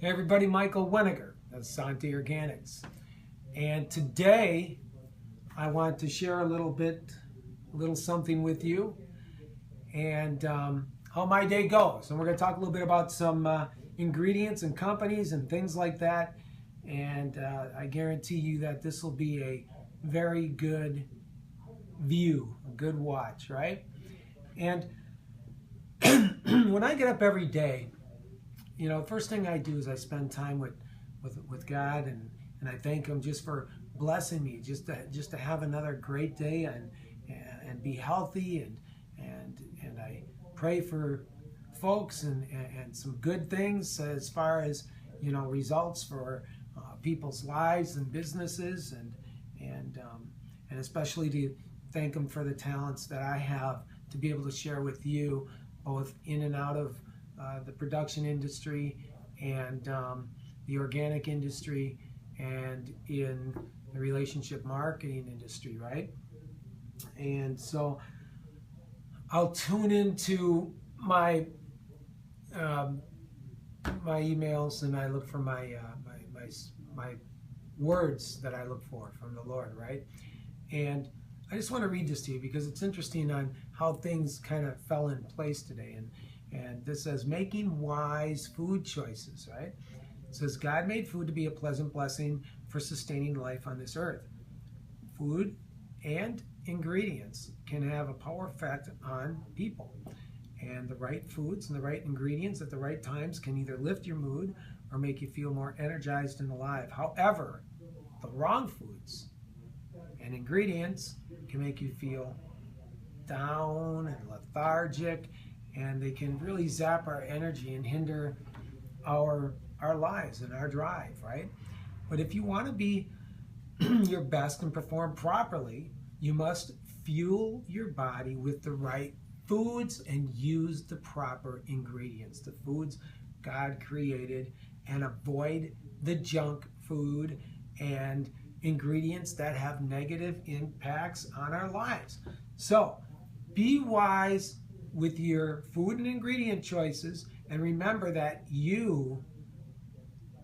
Hey everybody, Michael Weniger of Asante Organics. And today I want to share a little something with you and how my day goes. And we're going to talk a little bit about some ingredients and companies and things like that. And I guarantee you that this will be a very good view, a good watch, right? And when I get up every day, first thing I do is I spend time with God, and I thank Him just for blessing me, just to have another great day and be healthy, and I pray for folks and some good things as far as results for people's lives and businesses, and especially to thank Him for the talents that I have to be able to share with you, both in and out of the production industry and the organic industry and in the relationship marketing industry, right? And so I'll tune into my my emails, and I look for my words that I look for from the Lord, right? And I just want to read this to you because it's interesting on how things kind of fell in place today. And this says, making wise food choices, right? It says, God made food to be a pleasant blessing for sustaining life on this earth. Food and ingredients can have a powerful effect on people. And the right foods and the right ingredients at the right times can either lift your mood or make you feel more energized and alive. However, the wrong foods and ingredients can make you feel down and lethargic, and they can really zap our energy and hinder our lives and our drive, right? But if you want to be your best and perform properly, you must fuel your body with the right foods and use the proper ingredients, the foods God created, and avoid the junk food and ingredients that have negative impacts on our lives. So be wise with your food and ingredient choices, and remember that you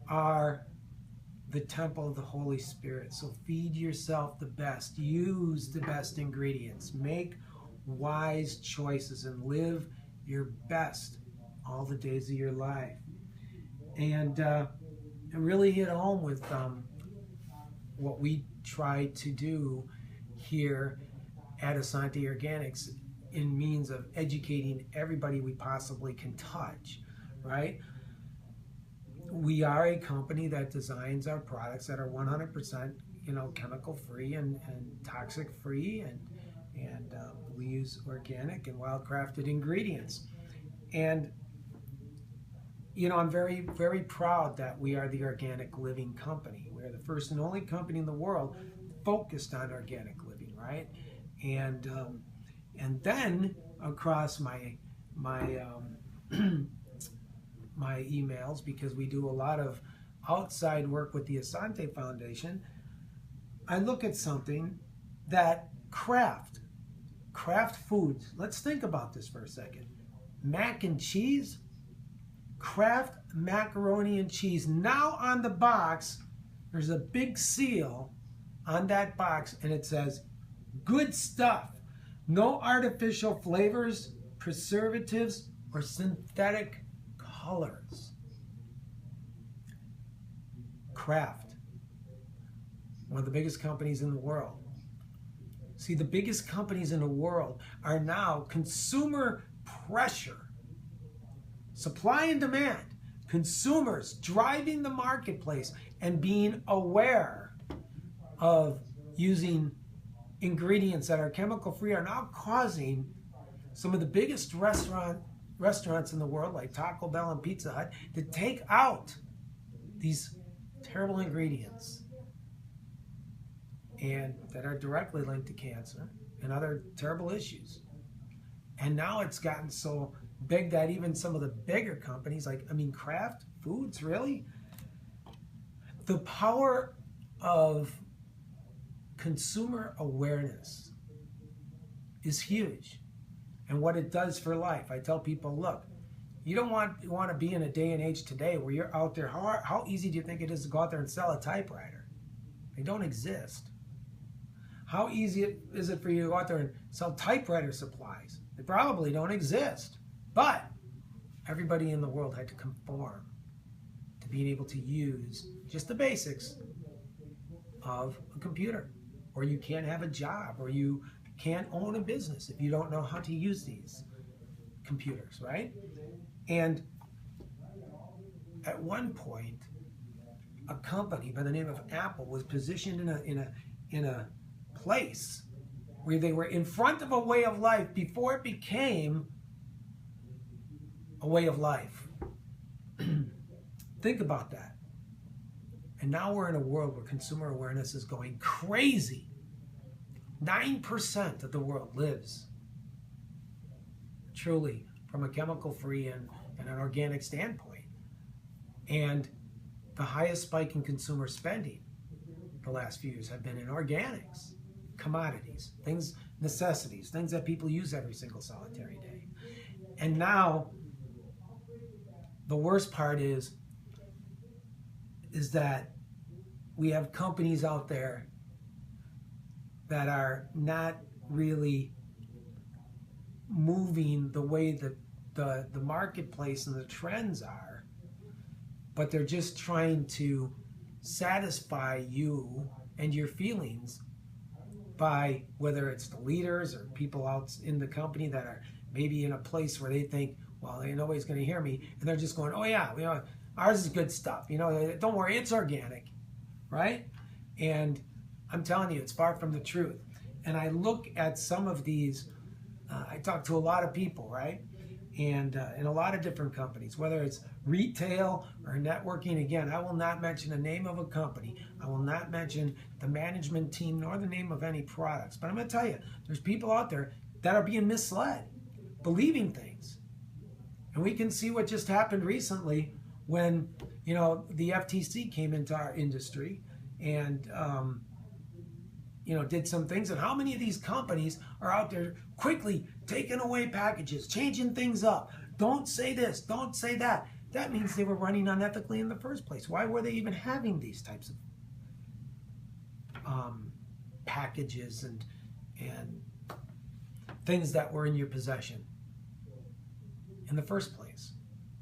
are the temple of the Holy Spirit. So feed yourself the best, use the best ingredients, make wise choices, and live your best all the days of your life. And really hit home with what we try to do here at Asante Organics in means of educating everybody we possibly can touch, right? We are a company that designs our products that are 100% chemical free and toxic free, and we use organic and wild crafted ingredients. And I'm very, very proud that we are the Organic Living Company. We're the first and only company in the world focused on organic living, right? And then across my my emails, because we do a lot of outside work with the Asante Foundation, I look at something that Kraft Foods. Let's think about this for a second. Mac and cheese. Kraft macaroni and cheese. Now on the box, there's a big seal on that box, and it says, good stuff. No artificial flavors, preservatives, or synthetic colors. Kraft, one of the biggest companies in the world. See, the biggest companies in the world are now consumer pressure. Supply and demand, consumers driving the marketplace and being aware of using ingredients that are chemical free are now causing some of the biggest restaurants in the world, like Taco Bell and Pizza Hut, to take out these terrible ingredients and that are directly linked to cancer and other terrible issues. And now it's gotten so big that even some of the bigger companies, Kraft Foods, really? The power of consumer awareness is huge. And what it does for life. I tell people, look, You don't want to be in a day and age today where you're out there. How easy do you think it is to go out there and sell a typewriter? They don't exist. How easy is it for you to go out there and sell typewriter supplies? They probably don't exist. But everybody in the world had to conform to being able to use just the basics of a computer. Or you can't have a job, or you can't own a business if you don't know how to use these computers, right? And at one point, a company by the name of Apple was positioned in a place where they were in front of a way of life before it became a way of life. Think about that. And now we're in a world where consumer awareness is going crazy. 9% of the world lives truly from a chemical-free and an organic standpoint. And the highest spike in consumer spending the last few years have been in organics, commodities, things, necessities, things that people use every single solitary day. And now, the worst part is that we have companies out there that are not really moving the way that the marketplace and the trends are, but they're just trying to satisfy you and your feelings by whether it's the leaders or people out in the company that are maybe in a place where they think, well, nobody's going to hear me, and they're just going, oh yeah, ours is good stuff. Don't worry, it's organic, right? And I'm telling you, it's far from the truth. And I look at some of these, I talk to a lot of people, right? And in a lot of different companies, whether it's retail or networking. Again, I will not mention the name of a company. I will not mention the management team nor the name of any products. But I'm going to tell you, there's people out there that are being misled, believing things. And we can see what just happened recently when, the FTC came into our industry and, did some things. And how many of these companies are out there quickly taking away packages, changing things up? Don't say this, don't say that. That means they were running unethically in the first place. Why were they even having these types of packages and things that were in your possession in the first place?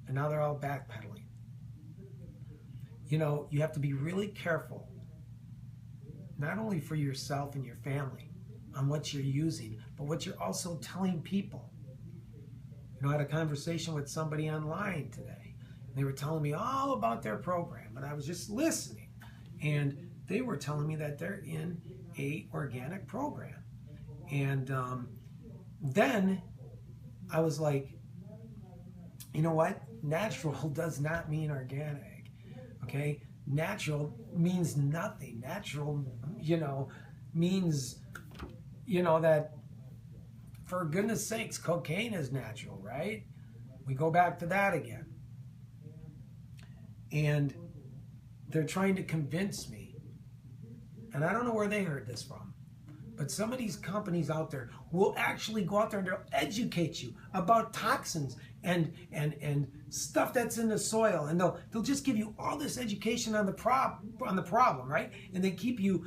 And now they're all backpedaling. You have to be really careful, not only for yourself and your family on what you're using, but what you're also telling people. I had a conversation with somebody online today. And they were telling me all about their program, and I was just listening. And they were telling me that they're in a organic program. And then I was like, you know what? Natural does not mean organic. Okay? Natural means nothing. Natural, means, that for goodness sakes, cocaine is natural, right? We go back to that again. And they're trying to convince me, and I don't know where they heard this from, but some of these companies out there will actually go out there and they'll educate you about toxins and stuff that's in the soil, and they'll just give you all this education on the problem, right? And they keep you,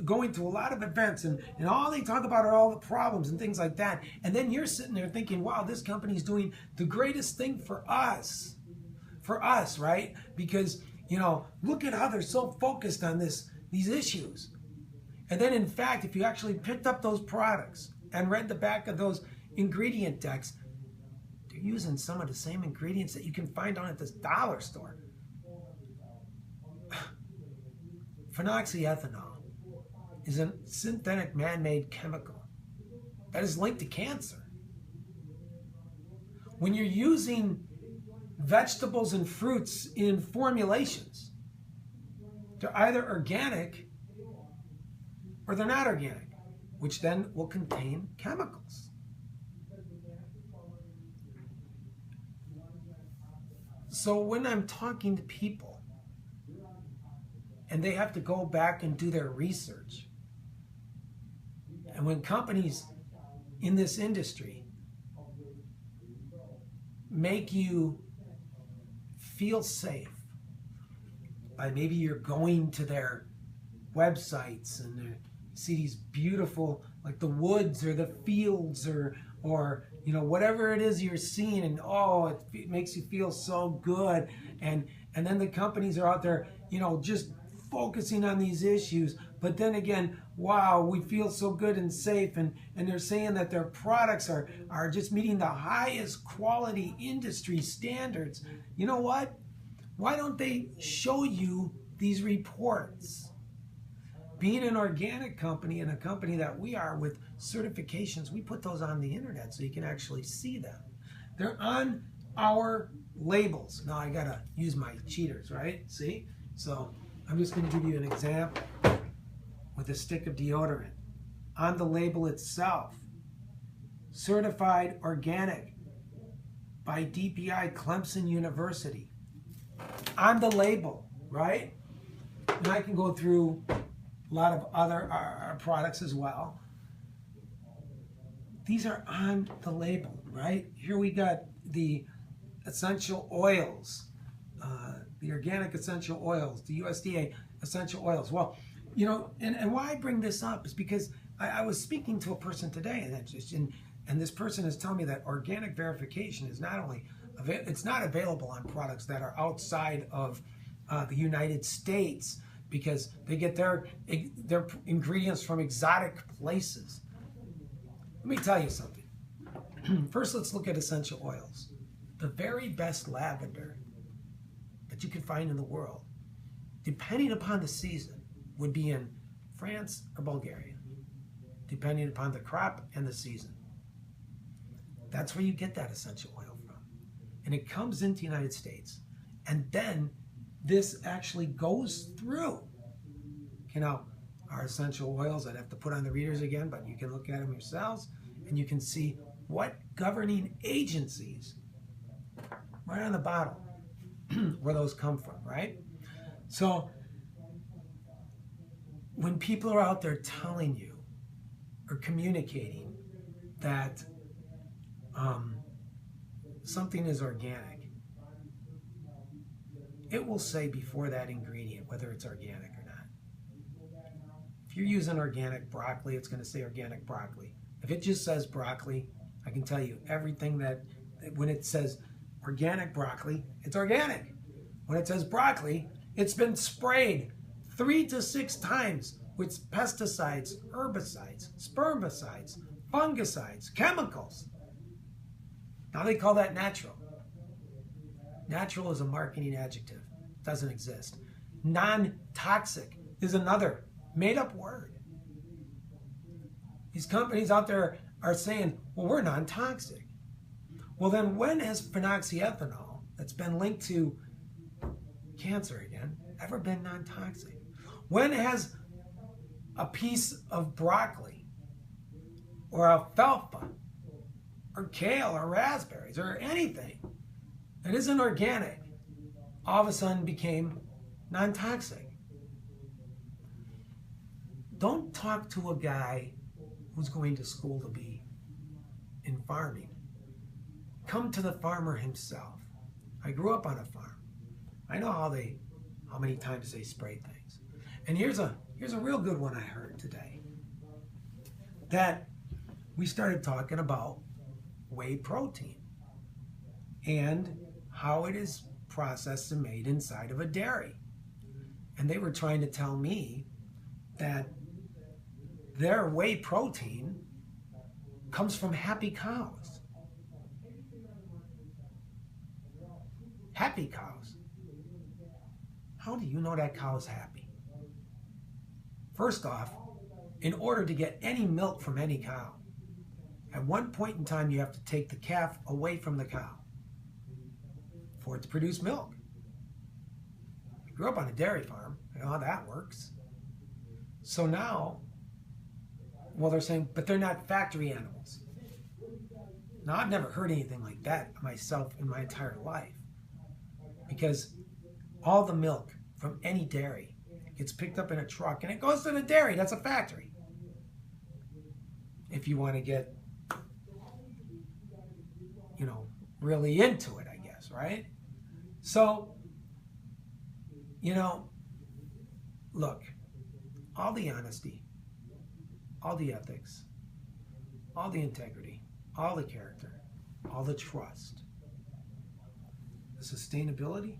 going to a lot of events, and all they talk about are all the problems and things like that. And then you're sitting there thinking, wow, this company's doing the greatest thing for us, right? Because, look at how they're so focused on these issues. And then, in fact, if you actually picked up those products and read the back of those ingredient decks, they're using some of the same ingredients that you can find down at this dollar store. Phenoxyethanol is a synthetic man-made chemical that is linked to cancer. When you're using vegetables and fruits in formulations, they're either organic or they're not organic, which then will contain chemicals. So when I'm talking to people and they have to go back and do their research, and when companies in this industry make you feel safe by maybe you're going to their websites and you see these beautiful, like the woods or the fields or you know, whatever it is you're seeing, and oh, it makes you feel so good. And then the companies are out there, you know, just focusing on these issues. But then again, wow, we feel so good and safe, and they're saying that their products are just meeting the highest quality industry standards. You know what? Why don't they show you these reports? Being an organic company and a company that we are with certifications, we put those on the internet so you can actually see them. They're on our labels. Now I gotta use my cheaters, right? See? So I'm just gonna give you an example with a stick of deodorant. On the label itself, certified organic by DPI Clemson University. On the label, right? And I can go through a lot of other products as well. These are on the label, right? Here we got the essential oils, the organic essential oils, the USDA essential oils. Well, you know, and why I bring this up is because I was speaking to a person today, and this person is telling me that organic verification is not only it's not available on products that are outside of the United States, because they get their ingredients from exotic places. Let me tell you something. First, let's look at essential oils. The very best lavender that you can find in the world, depending upon the season, would be in France or Bulgaria, depending upon the crop and the season. That's where you get that essential oil from. And it comes into the United States. And then this actually goes through, you know, our essential oils. I'd have to put on the readers again, but you can look at them yourselves and you can see what governing agencies right on the bottom where those come from, right? So when people are out there telling you or communicating that something is organic, it will say before that ingredient whether it's organic or not. If you're using organic broccoli, it's going to say organic broccoli. If it just says broccoli, I can tell you everything that when it says organic broccoli, it's organic. When it says broccoli, it's been sprayed 3 to 6 times with pesticides, herbicides, spermicides, fungicides, chemicals. Now they call that natural. Natural is a marketing adjective. It doesn't exist. Non-toxic is another made-up word. These companies out there are saying, well, we're non-toxic. Well, then when has phenoxyethanol, that's been linked to cancer again, ever been non-toxic? When has a piece of broccoli or alfalfa or kale or raspberries or anything that isn't organic all of a sudden became non-toxic? Don't talk to a guy who's going to school to be in farming. Come to the farmer himself. I grew up on a farm. I know how many times they spray things. And here's a real good one I heard today. That we started talking about whey protein and how it is processed and made inside of a dairy. And they were trying to tell me that their whey protein comes from happy cows. Happy cows. How do you know that cow's happy? First off, in order to get any milk from any cow, at one point in time you have to take the calf away from the cow for it to produce milk. I grew up on a dairy farm. I know how that works. So now, well, they're saying, but they're not factory animals. Now, I've never heard anything like that myself in my entire life, because all the milk from any dairy gets picked up in a truck and it goes to the dairy. That's a factory. If you want to get, you know, really into it, I guess, right? So, you know, look, all the honesty, all the ethics, all the integrity, all the character, all the trust, the sustainability,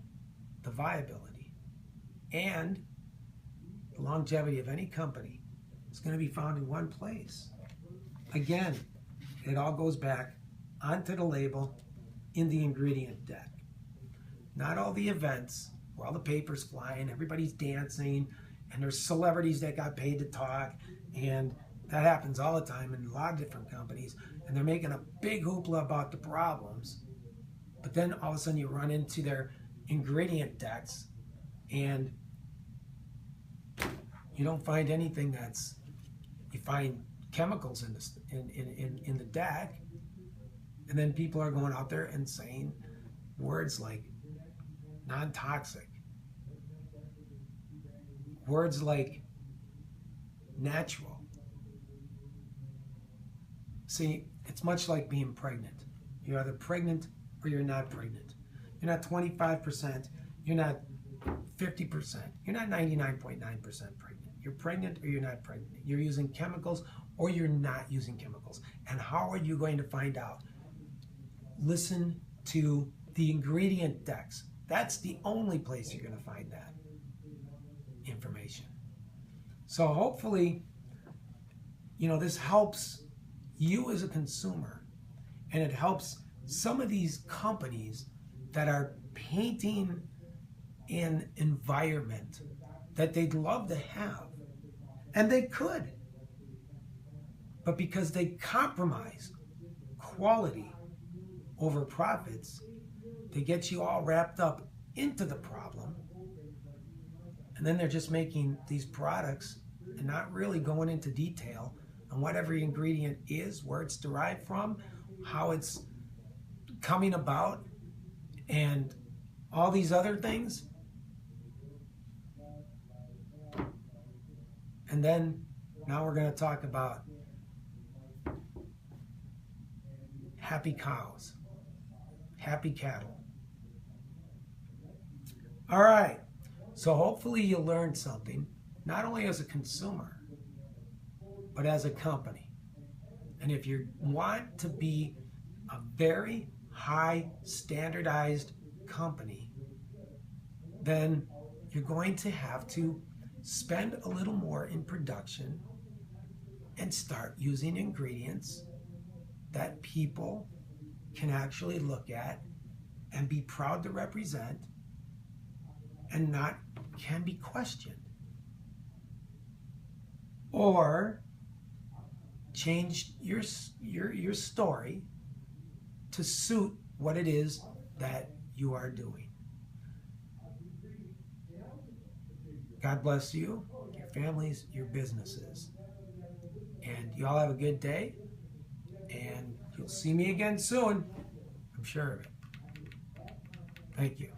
the viability, and the longevity of any company is going to be found in one place. Again, it all goes back onto the label in the ingredient deck. Not all the events where all the papers flying, everybody's dancing, and there's celebrities that got paid to talk, and that happens all the time in a lot of different companies, and they're making a big hoopla about the problems, but then all of a sudden you run into their ingredient decks and you don't find anything you find chemicals in the deck, and then people are going out there and saying words like non-toxic, words like natural. See, it's much like being pregnant. You're either pregnant or you're not pregnant. You're not 25%, you're not 50%, you're not 99.9% pregnant. You're pregnant or you're not pregnant. You're using chemicals or you're not using chemicals. And how are you going to find out? Listen to the ingredient decks. That's the only place you're going to find that information. So hopefully, this helps you as a consumer, and it helps some of these companies that are painting an environment that they'd love to have, and they could, but because they compromise quality over profits, they get you all wrapped up into the problem, and then they're just making these products and not really going into detail on what every ingredient is, where it's derived from, how it's coming about, and all these other things. And then now we're going to talk about happy cows, happy cattle. All right, so hopefully you learned something, not only as a consumer, but as a company. And if you want to be a very high standardized company, then you're going to have to spend a little more in production and start using ingredients that people can actually look at and be proud to represent and not can be questioned. Or change your story to suit what it is that you are doing. God bless you, your families, your businesses. And you all have a good day. And you'll see me again soon. I'm sure of it. Thank you.